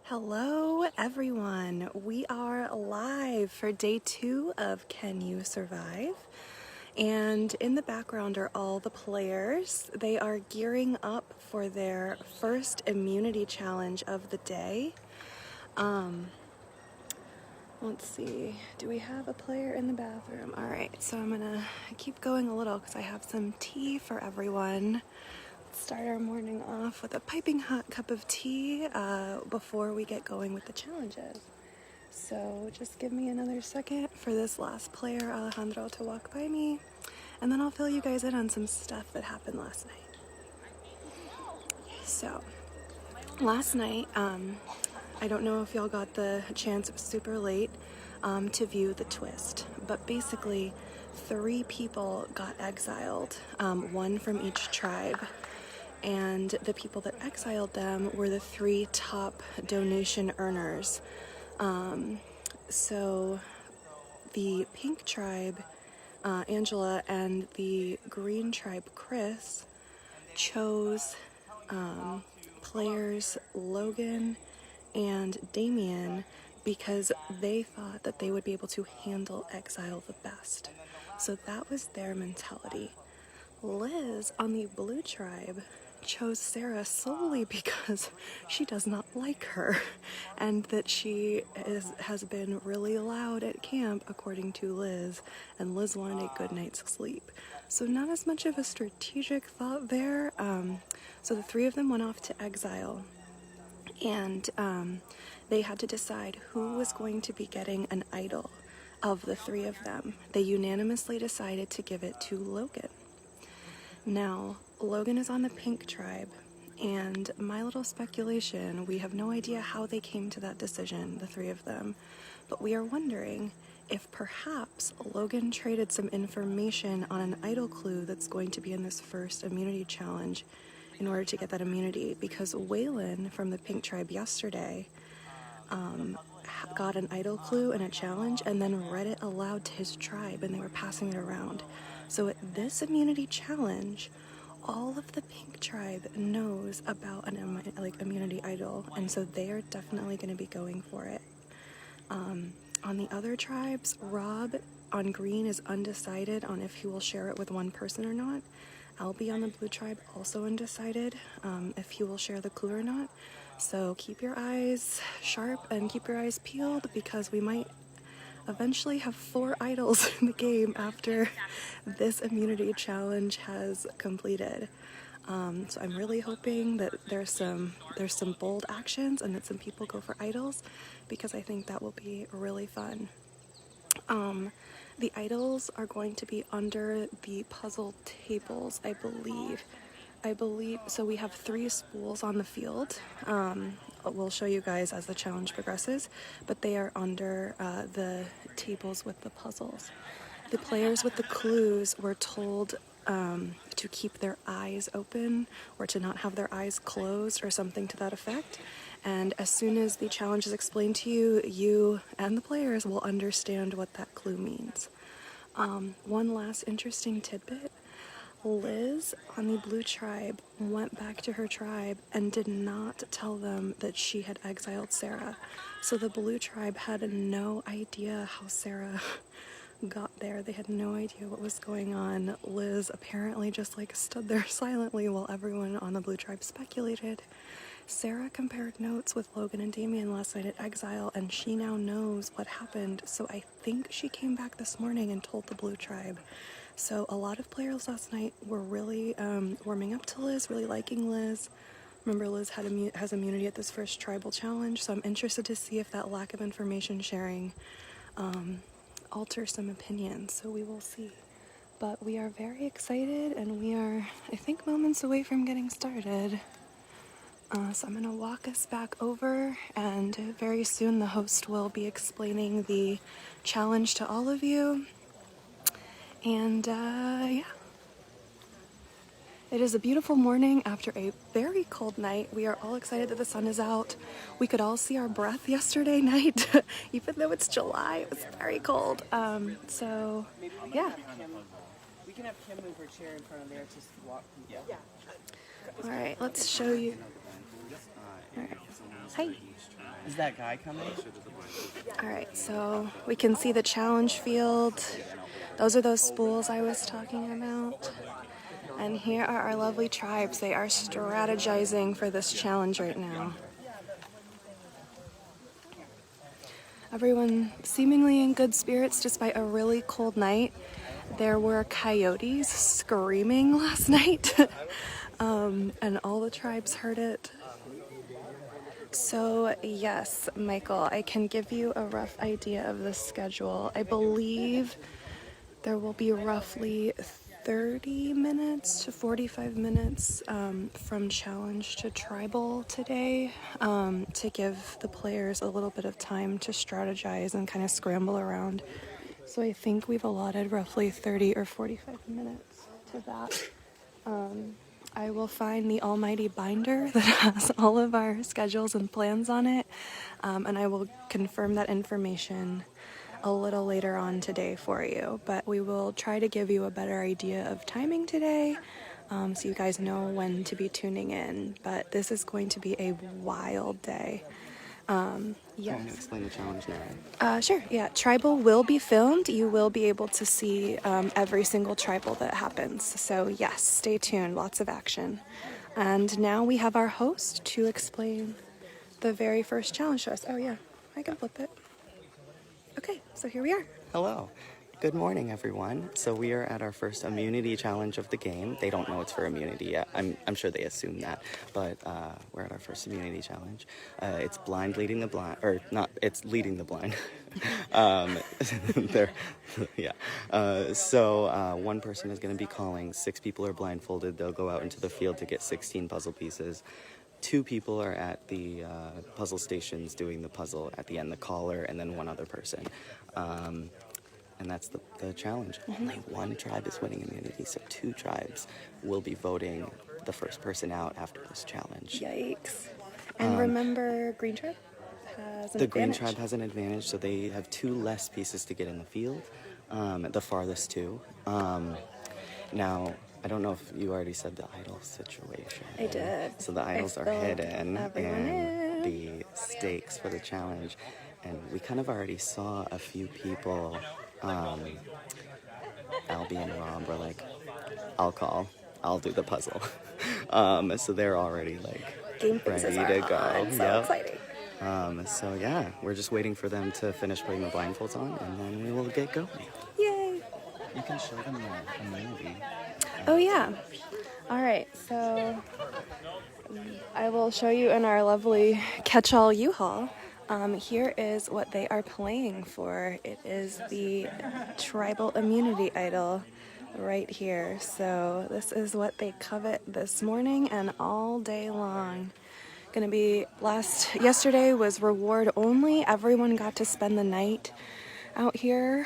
Hello everyone, we are live for day 2 of Can You Survive? And in the background are all the players. They are gearing up for their first immunity challenge of the day. Let's see, do we have a player in the bathroom? All right, so I'm gonna keep going a little because I have some tea for everyone. Start our morning off with a piping hot cup of tea before we get going with the challenges. So just give me another second for this last player, Alejandro, to walk by me, and then I'll fill you guys in on some stuff that happened last night. So, last night, I don't know if y'all got the chance, it was super late, to view the twist, but basically 3 people got exiled, 1 from each tribe. And the people that exiled them were the 3 top donation earners. So the pink tribe, Angela, and the green tribe, Chris, chose players Logan and Damien because they thought that they would be able to handle exile the best. So that was their mentality. Liz on the blue tribe chose Sarah solely because she does not like her and that she has been really loud at camp, according to Liz, and Liz wanted a good night's sleep. So not as much of a strategic thought there. So the 3 of them went off to exile, and they had to decide who was going to be getting an idol. Of the 3 of them, they unanimously decided to give it to Logan. Now, Logan is on the pink tribe, and my little speculation, we have no idea how they came to that decision, the 3 of them, but we are wondering if perhaps Logan traded some information on an idol clue that's going to be in this first immunity challenge in order to get that immunity, because Waylon from the pink tribe yesterday got an idol clue in a challenge and then read it aloud to his tribe, and they were passing it around. So at this immunity challenge, all of the pink tribe knows about an immunity idol, and so they are definitely going to be going for it. On the other tribes, Rob on green is undecided on if he will share it with one person or not. Albie on the blue tribe also undecided if he will share the clue or not. So keep your eyes sharp and keep your eyes peeled, because we might eventually have 4 idols in the game after this immunity challenge has completed. So I'm really hoping that there's some bold actions and that some people go for idols, because I think that will be really fun. The idols are going to be under the puzzle tables, I believe. So we have 3 spools on the field. We'll show you guys as the challenge progresses, but they are under the tables with the puzzles. The players with the clues were told to keep their eyes open or to not have their eyes closed or something to that effect. And as soon as the challenge is explained to you, you and the players will understand what that clue means. One last interesting tidbit. Liz on the blue tribe went back to her tribe and did not tell them that she had exiled Sarah. So the blue tribe had no idea how Sarah got there. They had no idea what was going on. Liz apparently just stood there silently while everyone on the blue tribe speculated. Sarah compared notes with Logan and Damien last night at exile, and she now knows what happened. So I think she came back this morning and told the blue tribe. So a lot of players last night were really warming up to Liz, really liking Liz. Remember, Liz has immunity at this first tribal challenge, so I'm interested to see if that lack of information sharing alters some opinions, so we will see. But we are very excited, and we are, I think, moments away from getting started. So I'm going to walk us back over, and very soon the host will be explaining the challenge to all of you. And yeah, it is a beautiful morning after a very cold night. We are all excited that the sun is out. We could all see our breath yesterday night, even though it's July. It was very cold. So yeah. We can have Kim move her chair in front of there to walk people. Yeah. All right, let's show you. All right. Hi. Is that guy coming? All right, so we can see the challenge field. Those are those spools I was talking about. And here are our lovely tribes. They are strategizing for this challenge right now. Everyone seemingly in good spirits despite a really cold night. There were coyotes screaming last night, and all the tribes heard it. So yes, Michael, I can give you a rough idea of the schedule. I believe there will be roughly 30 minutes to 45 minutes from challenge to tribal today, to give the players a little bit of time to strategize and kind of scramble around. So I think we've allotted roughly 30 or 45 minutes to that. I will find the almighty binder that has all of our schedules and plans on it, and I will confirm that information a little later on today for you. But we will try to give you a better idea of timing today, so you guys know when to be tuning in. But this is going to be a wild day. Yes. Want to explain the challenge now? Sure, yeah. Tribal will be filmed. You will be able to see every single tribal that happens. So yes, stay tuned. Lots of action. And now we have our host to explain the very first challenge to us. Oh yeah, I can flip it. Okay, so here we are. Hello. Good morning, everyone. So we are at our first immunity challenge of the game. They don't know it's for immunity yet. I'm sure they assume that, but we're at our first immunity challenge. It's blind leading the blind, or not, it's leading the blind. So one person is going to be calling. 6 people are blindfolded. They'll go out into the field to get 16 puzzle pieces. 2 people are at the puzzle stations doing the puzzle at the end, the caller, and then 1 other person. And that's the challenge. Only 1 tribe is winning immunity, so 2 tribes will be voting the first person out after this challenge. Yikes. And remember, Green Tribe has an The Green advantage. Tribe has an advantage, so they have 2 less pieces to get in the field, the farthest 2. Now, I don't know if you already said the idol situation. I did. So the idols are filled hidden everyone in the stakes for the challenge. And we kind of already saw a few people, Albie and Rob were like, I'll do the puzzle. So they're already like Game faces ready to are go. on. So exciting. So yeah, we're just waiting for them to finish putting the blindfolds on, and then we will get going. Yay. You can show them the immunity. Oh yeah. All right, so I will show you in our lovely catch-all U-Haul. Here is what they are playing for. It is the tribal immunity idol right here. So this is what they covet this morning and all day long. Gonna be yesterday was reward only. Everyone got to spend the night out here.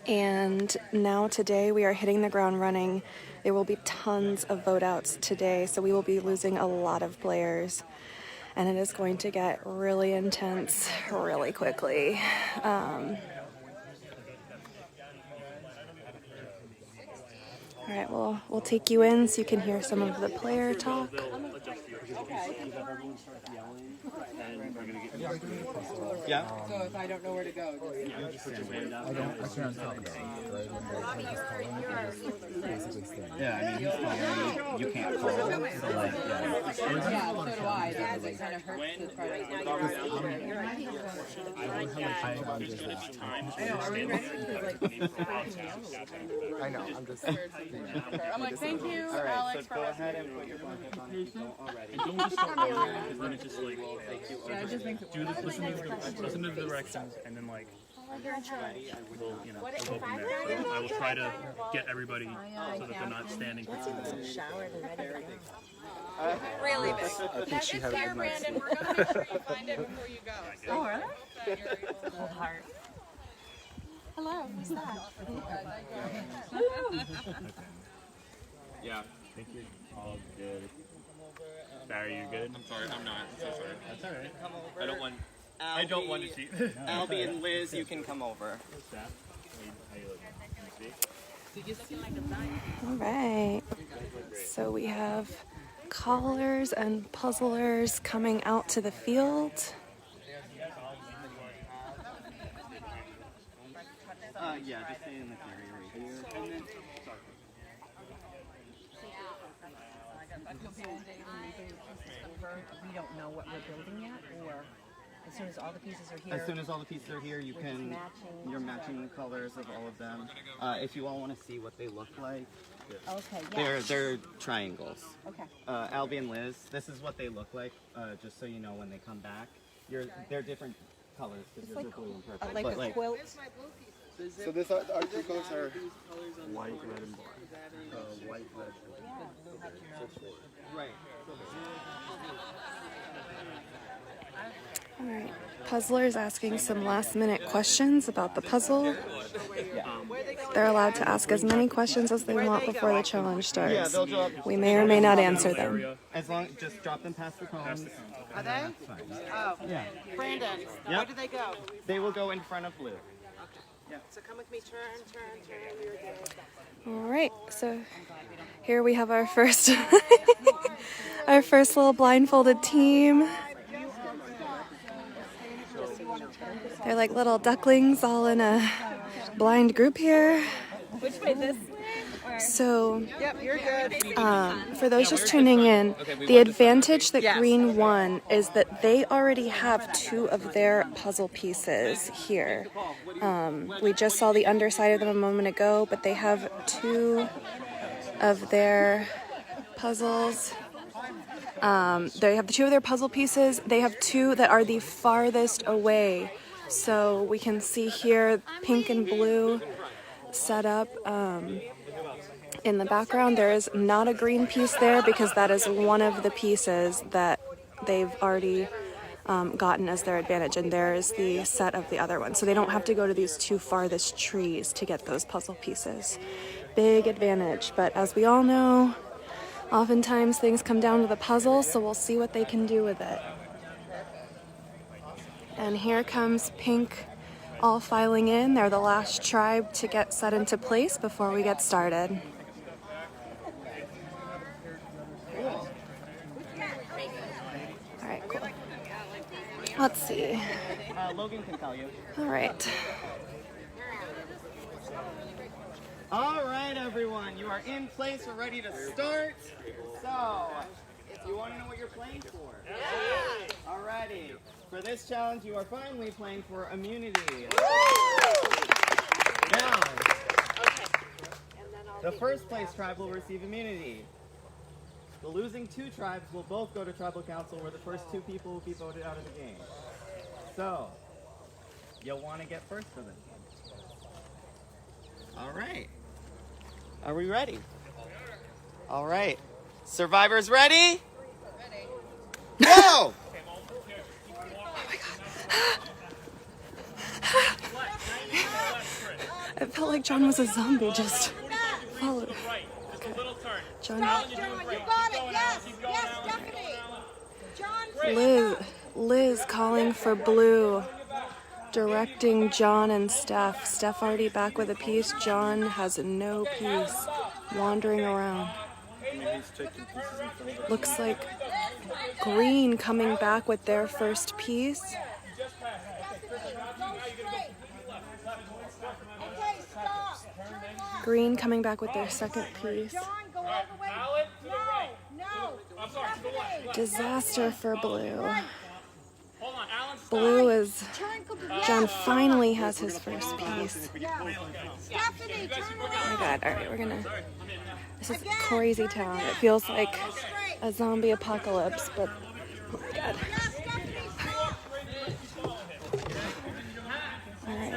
And now today we are hitting the ground running. There will be tons of vote outs today, so we will be losing a lot of players. And it is going to get really intense really quickly. All right, we'll take you in so you can hear some of the player talk. Yeah. So if I don't know where to go, just... Yeah, I mean, he's calling you can't call, so like, Yeah, so do I, because it kind of hurts the part. I don't have a time. I know, are we ready? I know, I'm just... I'm like, thank you, Alright, Alex, so for go ahead and put your blindfolds on already. And don't just start moving, because then it's just like, Yeah, it just makes it... listen to the directions, and then like, we'll go from there. So I will try to get everybody so that they're not standing for too long. Really big. That is here, Brandon. We're going to make sure you find it before you go. Oh, really? Little heart. Hello, who's that? Yeah. I think you're all good. Barry, you good? I'm sorry, I'm not. I'm so sorry. That's alright. I don't want to cheat. Albie and Liz, you can come over. All right. So we have callers and puzzlers coming out to the field. Yeah, just stay in this area right here. And then, We don't know what we're building yet, or as soon as all the pieces are here. as soon as all the pieces are here, you're matching the colors of all of them. If you all want to see what they look like, Okay, yeah. they're triangles. Okay. Albie and Liz, this is what they look like, just so you know when they come back. They're different colors because yours are blue and purple. Like but a quilt. So this our two colors are white, red, and black. white, red. Right. All right, puzzlers asking some last-minute questions about the puzzle. They're allowed to ask as many questions as they want before the challenge Yeah, starts. they'll drop. We may or may not answer them. As long just drop them past the cones. Are they? Oh. Yeah. Brandon, Yep. where do they go? They will go in front of blue. So come with me, turn. You're good. All right, so here we have our first, our first little blindfolded team. They're like little ducklings all in a blind group here. Which way, this? So Yep, you're good. for those just tuning in, the advantage that green won is that they already have two of their puzzle pieces here. We just saw the underside of them a moment ago, but they have two of their puzzles. They have the two of their puzzle pieces. They have two that are the farthest away. So we can see here pink and blue set up. In the background, there is not a green piece there because that is one of the pieces that they've already gotten as their advantage, and there is the set of the other one. So they don't have to go to these two farthest trees to get those puzzle pieces. Big advantage, but as we all know, oftentimes things come down to the puzzle, so we'll see what they can do with it. And here comes pink all filing in. They're the last tribe to get set into place before we get started. All right, cool. Let's see. Logan can tell you. All right. All right, everyone, you are in place. We're ready to start. So, you want to know what you're playing for? Yeah. Alrighty. For this challenge, you are finally playing for immunity. Now, the first place tribe will receive immunity. The losing two tribes will both go to tribal council, where the first two people will be voted out of the game. So, you'll want to get first for this one. All right. Are we ready? All right. Survivors ready? Ready. Go! It felt like John was a zombie, just followed. Just a little turn. John. John, you got it. Yes, Stephanie. John, Liz calling for blue, directing John and Steph. Steph already back with a piece. John has no piece, wandering around. Looks like green coming back with their first piece. okay, stop. Green coming back with their second piece. John, go all the way. No. I'm sorry, to the left. Disaster for blue. Hold on, Alan, stop. Blue is, Turn completely. John finally has his first piece. Stephanie, turn Oh my around. god, alright, we're gonna, this is crazy town. It feels like a zombie apocalypse, but oh my god. Alright.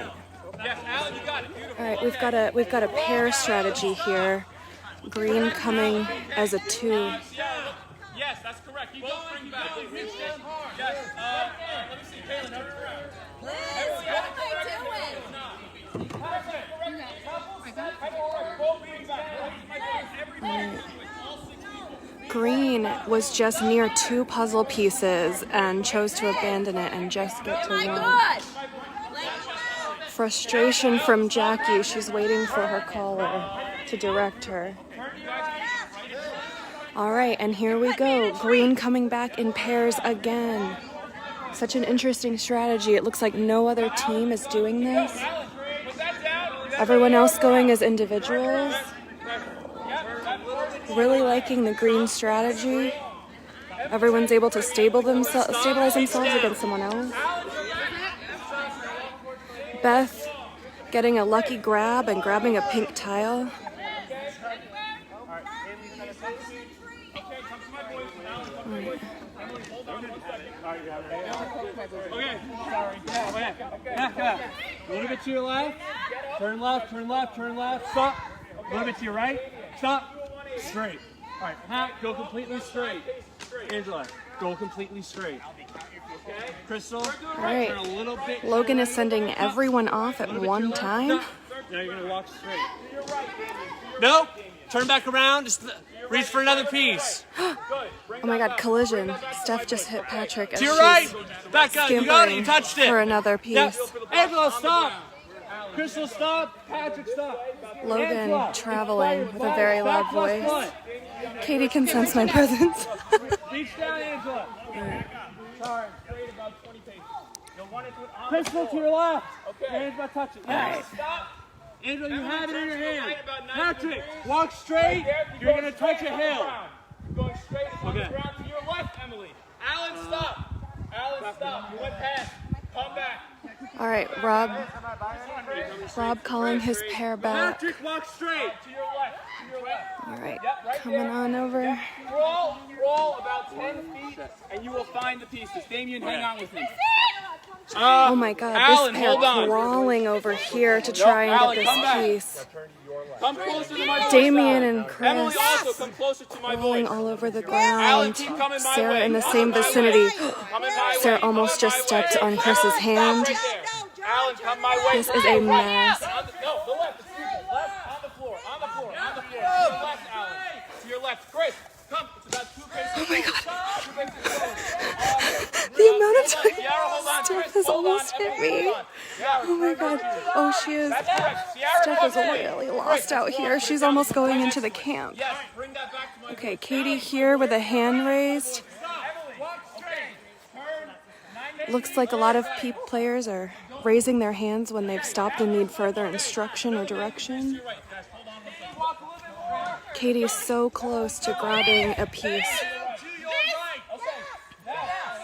Yes, Alan, you got it. Beautiful. Alright, we've got a pair strategy here. Green coming as a 2. Yes, that's correct. You both bring back. Yes. Let me see. Kaylin, turn around. Liz, what am I doing? Green was just near 2 puzzle pieces and chose to abandon it and just get to 1. Frustration from Jackie. She's waiting for her caller to direct her. All right, and here we go. Green coming back in pairs again. Such an interesting strategy. It looks like no other team is doing this. Everyone else going as individuals. Really liking the green strategy. Everyone's able to stabilize themselves against someone else. Beth getting a lucky grab and grabbing a pink tile. Okay, back up. A little bit to your left. Turn left, turn left, turn left. Stop. A little bit to your right. Stop. Straight. All right, Pat, go completely straight. Angela, go completely straight. Crystal, All right. turn a little bit. Logan is sending everyone off at one time. Now you're going to walk straight. Nope. Turn back around. Just reach for another piece. Oh my god, collision. Steph just hit Patrick as To your she's right. Back up. You got it. You scampering touched it. for another piece. Yep. Angela, stop. Crystal, stop. Patrick, stop. Logan Angela, traveling with a very back loud plus voice. one. Katie can sense my presence. Reach down, Angela. Sorry. Crystal, to your left. Okay. Your hand's about to touch it. Yes. Stop. Angela, you have it in your hand. Patrick, walk straight. You're going to touch a hill. Going straight on the ground to your left, Emily. Alan, stop. Alan, stop. You went past. Come back. All right, Rob calling his pair back. Patrick, walk straight. To your left. To your left. All right, coming on over. Crawl about 10 feet, and you will find the pieces. Damien, hang on with me. Oh my god, Alan, this pair hold on. crawling over here to try and Alan, get come back. this piece. Come closer to my voice. Damien and Emily, Chris also come closer to my rolling voice. all over the Alan, ground. keep coming my Sarah way. in the Come same my way. vicinity. Come in my Sarah way. almost Come just my stepped way. on Chris's Stop hand. right there. Alan, come my way. This is a mess. No, the left. Excuse me. Left on the floor. On the floor. On the floor. To your left, Alan. To your left. Chris, come. It's about 2 paces. Oh my god. 2 paces forward. The amount of time Ciara, hold on. Steph Chris, has hold on. almost hit Emily, me. hold on. Ciara, Oh my god. Oh, she is. that's correct. Ciara, Steph come is in. really lost out here. She's almost going into the camp. Yes, bring that back to my Okay, Katie here with a hand raised. walk straight. Turn. Looks like a lot of players are raising their hands when they've stopped and need further instruction or direction. Katie's so close to grabbing a piece.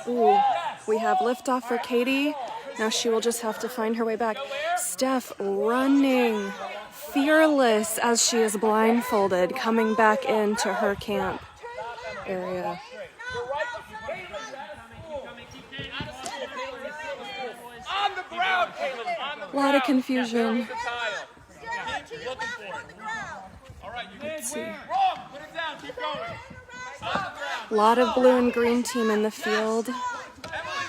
Ooh, we have liftoff for Katie. Now she will just have to find her way back. Steph running, fearless as she is blindfolded, coming back into her camp area. On the ground, Caleb. On the A lot of confusion. Let's see. Wrong. Put it down. Keep going. On the ground. A lot of blue and green team in the field. Emily,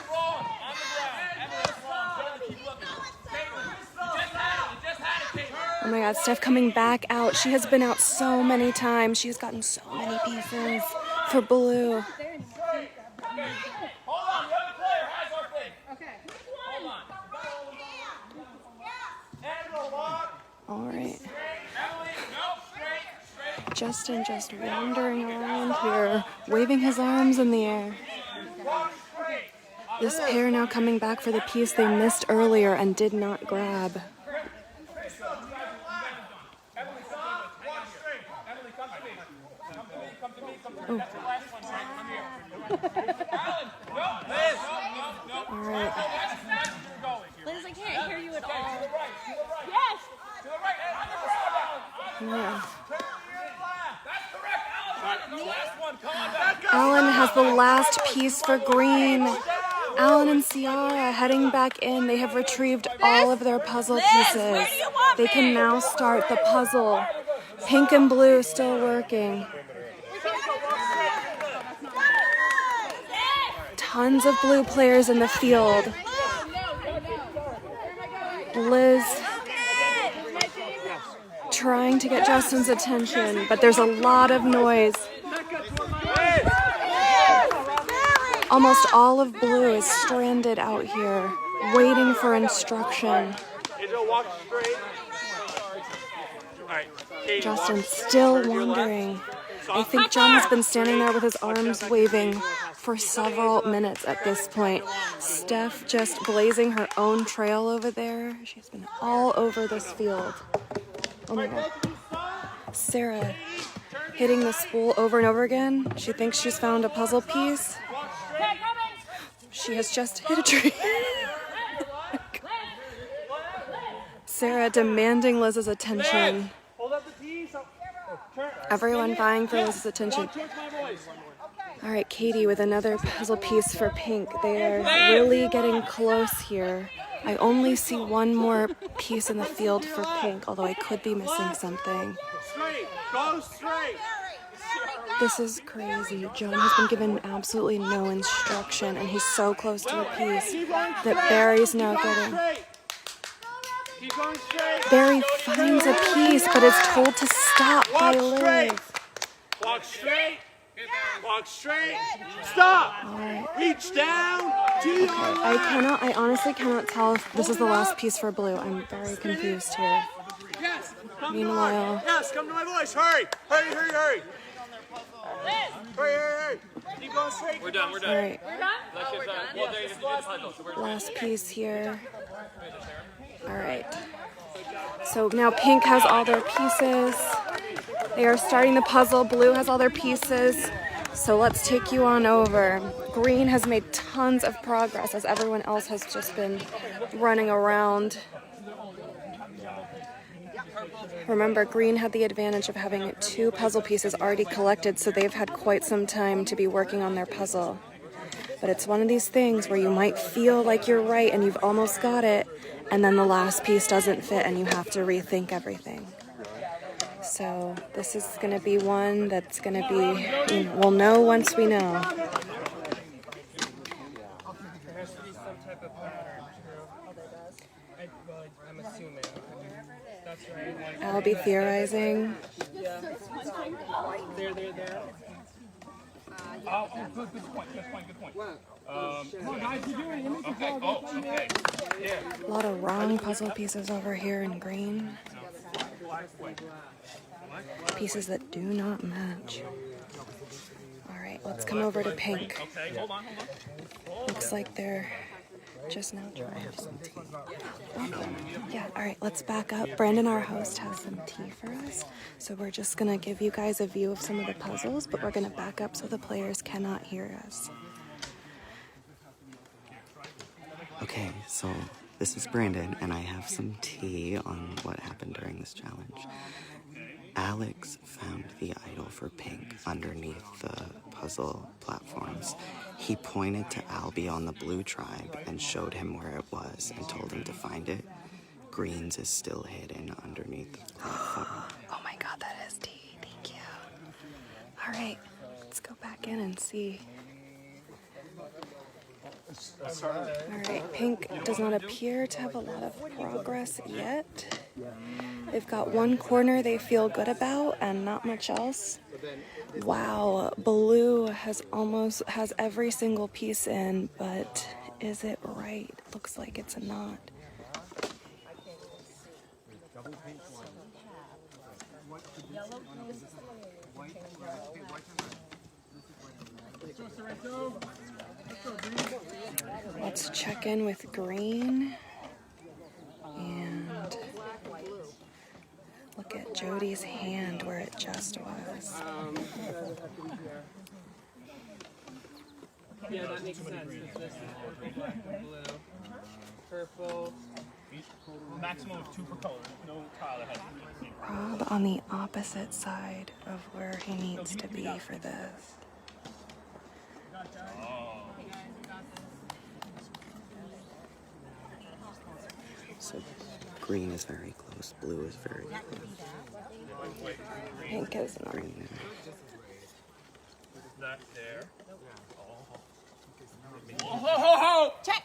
wrong. On the ground. Emily, wrong. Don't keep looking. Caitlin, you just had it, Caitlin. Oh my god, Steph coming back out. She has been out so many times. She's gotten so many pieces for blue. Hold on. The other player has our thing. Okay. Hold on. Angela, walk. All right. Emily, no. Straight. Justin just wandering around here, waving his arms in the air. This pair now coming back for the piece they missed earlier and did not grab. Oh. All right. Liz, I can't hear you at all. Yes. To the right. On the ground. Yeah. That's correct. Alan, the last one. Come on back. Alan has the last piece for green. Alan and Ciara heading back in. They have retrieved all of their puzzle pieces. They can now start the puzzle. Pink and blue still working. Tons of blue players in the field. Liz trying to get Justin's attention, but there's a lot of noise. Almost all of blue is stranded out here, waiting for instruction. Angel, walk straight. All right. Katie, Justin walk still to your left. wondering. I think John has been standing there with his arms waving for several minutes at this point. Steph just blazing her own trail over there. She's been all over this field. Oh my God. Sarah hitting the spool over and over again. She thinks she's found a puzzle piece. She has just hit a tree. Sarah demanding Liz's attention. Everyone vying for Liz's attention. All right, Katie with another puzzle piece for Pink. They are really getting close here. I only see one more piece in the field for Pink, although I could be missing something. Go straight. This is crazy. John has been given absolutely no instruction, and he's so close to a piece that Barry's now getting. Keep going straight. Barry finds a piece, but is told to stop by Liz. Walk straight. Walk straight. Stop. Reach down to your I honestly cannot tell if this is the last piece for Blue. I'm very confused here. Yes. Meanwhile, Yes, come to my voice. Hurry. Hurry, hurry, hurry. Hurry, hurry, hurry. Keep going straight. We're done. all right, Well, there you do the puzzle. So we're last piece here. All right. So now Pink has all their pieces. They are starting the puzzle. Blue has all their pieces. So let's take you on over. Green has made tons of progress as everyone else has just been running around. Remember, Green had the advantage of having 2 puzzle pieces already collected, so they've had quite some time to be working on their puzzle. But it's one of these things where you might feel like you're right and you've almost got it, and then the last piece doesn't fit and you have to rethink everything. So this is going to be one that's going to be, we'll know once we know. There has to be some type of pattern. I'm assuming. That's right. I'll be theorizing. There. Oh, good point. Good point. Come on, guys, you're doing it. Okay. Oh, okay. Yeah. A lot of wrong puzzle pieces over here in green. Pieces that do not match. All right, let's come over to Pink. Okay, hold on. Looks like they're just now trying some tea. Yeah, all right, let's back up. Brandon, our host, has some tea for us. So we're just gonna give you guys a view of some of the puzzles, but we're gonna back up so the players cannot hear us. Okay, so this is Brandon, and I have some tea on what happened during this challenge. Alex found the idol for Pink underneath the puzzle platforms. He pointed to Albie on the blue tribe and showed him where it was and told him to find it. Green's is still hidden underneath the platform. Oh my god, that is tea. Thank you. All right, let's go back in and see. All right, Pink does not appear to have a lot of progress yet. They've got one corner they feel good about and not much else. Wow, Blue has every single piece in, but is it right? Looks like it's not. Let's check in with Green and look at Jody's hand where it just was. Yeah, that makes sense. This is blue, purple. Maximum of 2 per color. No tile that has to be. Rob on the opposite side of where he needs to be for this. So green is very close, blue is very close. Pink is not. Green is... That there. Oh. Check.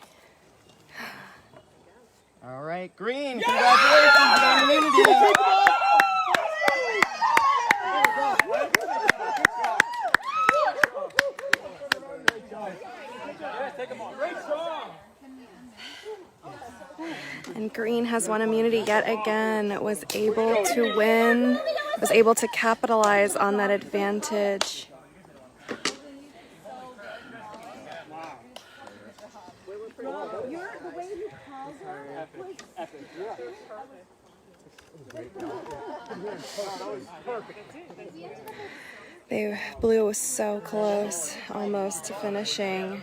All right, Green, congratulations on immunity. And Green has won immunity yet again. Was able to win was able to capitalize on that advantage. Blue was so close, almost to finishing,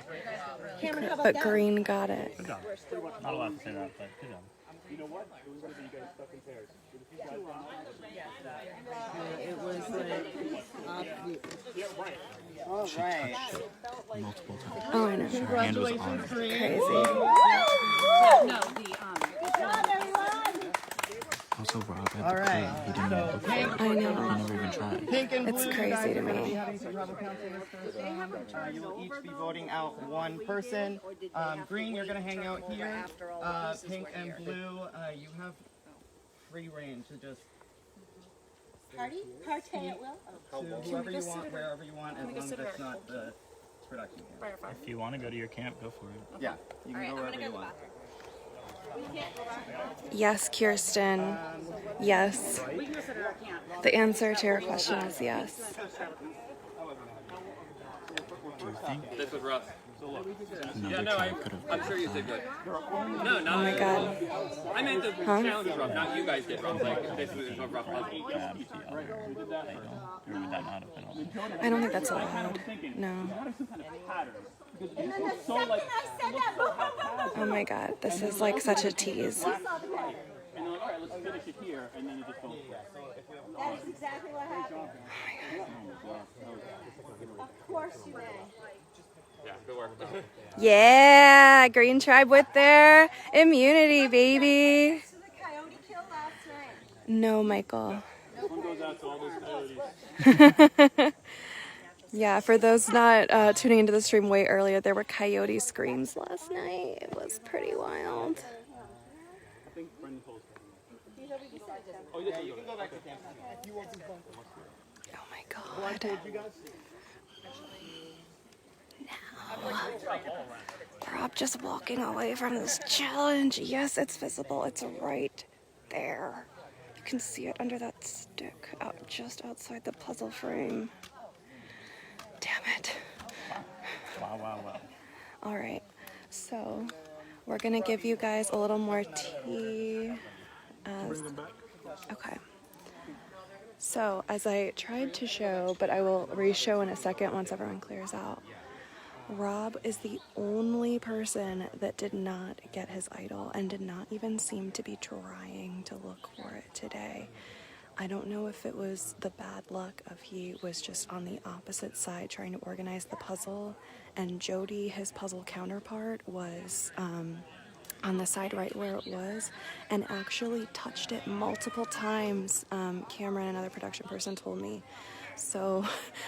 but green got it. Good job. Not allowed to say that, but good job. It was like Multiple times. Oh, I know. Her hand was on it. Crazy. Also, Rob had the clue. He didn't know before. I know. He never even tried. Pink and It's blue, crazy you guys to are gonna me. be having some tribal council this first. You will each be voting out one person. Green, you're gonna hang out here. Pink and blue, you have free reign to just Partay at will. to whoever you want, wherever you want, as long as it's not the production camp. If you want to go to your camp, go for it. Yeah, you can go wherever you want. Yes, Kirsten. Yes. The answer to your question is yes. Do you think This was rough. another Yeah, no, tribe could have I'm sure you did good. No, not Oh my god. I meant the challenge was rough, not you guys did rough. Like, this was a rough puzzle. grabbed the other idol? Or would that not have been allowed? I don't think that's allowed. No. Oh my god. This is like such a tease. And they're like, all right, let's finish it here, and then it just goes. That is exactly what happened. Of course you may. Yeah, good work. Yeah, Green Tribe with their immunity, baby. To the coyote kill last night. No, Michael. One goes out to all those coyotes. Yeah, for those not tuning into the stream way earlier, there were coyote screams last night. It was pretty wild. I think Brendan Cole's Yeah, you can go back to camp. Oh my god. Rob just walking away from this challenge. Yes, it's visible. It's right there. You can see it under that stick out just outside the puzzle frame. Damn it. Wow, wow, wow. All right, so we're gonna give you guys a little more tea. Okay. So as I tried to show, but I will re-show in a second once everyone clears out, Rob is the only person that did not get his idol and did not even seem to be trying to look for it today. I don't know if it was the bad luck of he was just on the opposite side trying to organize the puzzle, and Jody, his puzzle counterpart, was on the side right where it was and actually touched it multiple times. Cameron, another production person, told me. So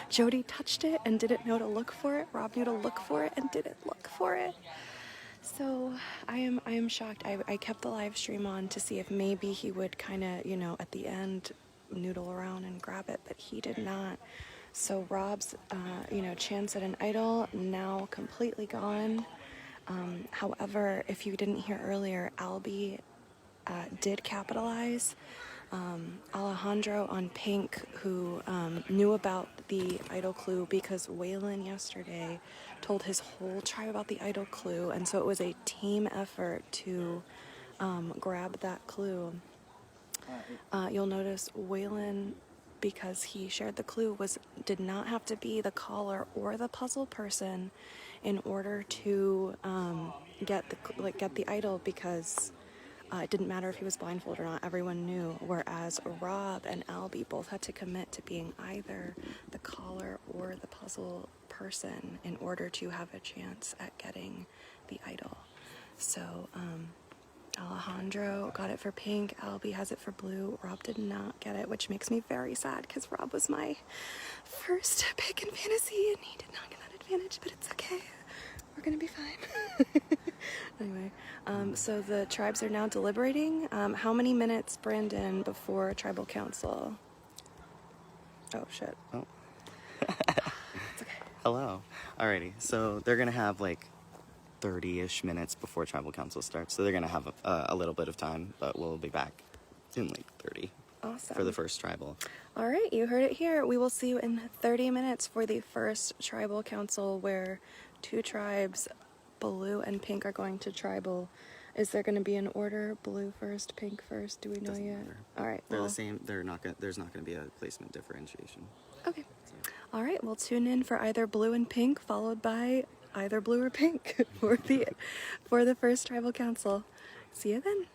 Jody touched it and didn't know to look for it. Rob knew to look for it and didn't look for it. So I am shocked. I kept the live stream on to see if maybe he would kind of, you know, at the end noodle around and grab it, but he did not. So Rob's, chance at an idol now completely gone. However, if you didn't hear earlier, Albie did capitalize. Alejandro on Pink, who knew about the idol clue because Waylon yesterday told his whole tribe about the idol clue, and so it was a team effort to grab that clue. You'll notice Waylon, because he shared the clue, did not have to be the caller or the puzzle person in order to get the idol, because it didn't matter if he was blindfolded or not. Everyone knew. Whereas Rob and Albie both had to commit to being either the caller or the puzzle person in order to have a chance at getting the idol. So Alejandro got it for Pink. Albie has it for Blue. Rob did not get it, which makes me very sad because Rob was my first pick in fantasy and he did not get that advantage, but it's okay. We're gonna be fine. Anyway, so the tribes are now deliberating. How many minutes, Brandon, before tribal council? Oh, shit. Oh. It's okay. Hello. Alrighty. So they're gonna have like 30-ish minutes before tribal council starts. So they're gonna have a little bit of time, but we'll be back in like 30. Awesome. for the first tribal. All right, you heard it here. We will see you in 30 minutes for the first tribal council where 2 tribes, blue and pink, are going to tribal. Is there going to be an order? Blue first, pink first? Do we know Doesn't yet? matter. All right. They're well, the same. There's not going to be a placement differentiation. Okay. All right, we'll tune in for either blue and pink, followed by either blue or pink for the first tribal council. See you then.